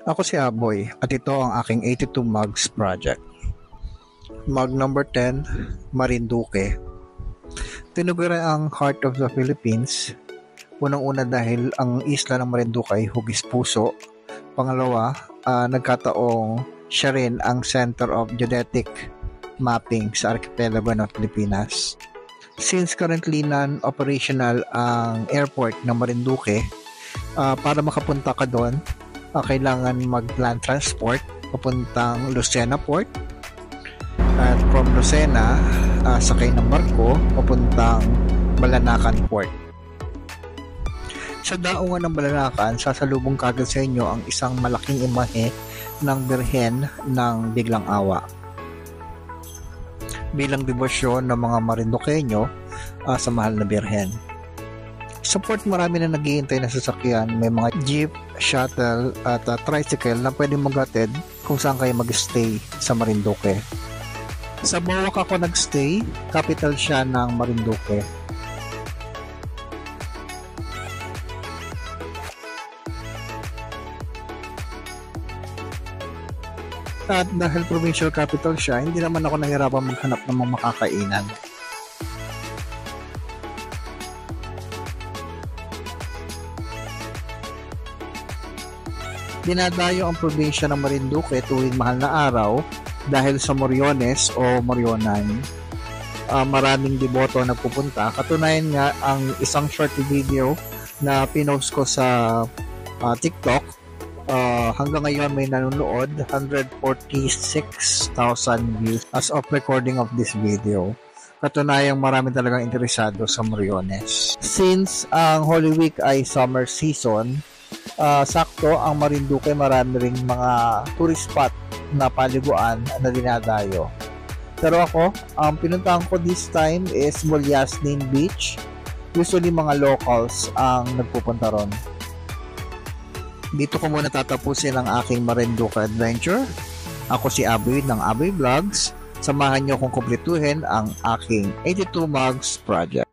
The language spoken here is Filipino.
Ako si Aboy at ito ang aking 82 Mugs Project. Mug number 10, Marinduque. Tinuguri ang Heart of the Philippines. Unang-una dahil ang isla ng Marinduque ay hugis puso. Pangalawa, nagkataong siya rin ang center of geodetic mapping sa archipelago ng Pilipinas. Since currently non-operational ang airport ng Marinduque, para makapunta ka doon, kailangan mag-land transport papuntang Lucena Port at from Lucena, sakay ng barko papuntang Balanacan Port. Sa daungan ng Balanacan, sasalubong kagad sa inyo ang isang malaking imahe ng Birhen ng Biglang Awa. Bilang debosyon ng mga Marinduqueño sa mahal na Birhen. Sa port marami na naghihintay na sasakyan, may mga jeep, shuttle at tricycle na pwedeng maghatid kung saan kayo mag-stay sa Marinduque. Sa Boac ako nag-stay, capital siya ng Marinduque. At dahil provincial capital siya, hindi naman ako nahirapan maghanap ng mga makakainan. Dinadayo ang probinsya ng Marinduque tuwing mahal na araw dahil sa Moriones o Morionan. Maraming deboto na pupunta. Katunayan nga ang isang short video na pinost ko sa TikTok. Hanggang ngayon may nanonood, 146,000 views as of recording of this video. Katunayang marami talagang interesado sa Moriones. Since ang Holy Week ay summer season, sakto ang Marinduque marami ring mga tourist spot na paliguan na dinadayo. Pero ako, ang pinuntahan ko this time is Bolyasnin Beach. Usually mga locals ang nagpupunta ron. Dito ko muna tatapusin ang aking Marinduque adventure. Ako si Aboy ng Aboy Vlogs. Samahan niyo kong kumpletuhin ang aking 82 Mugs Project.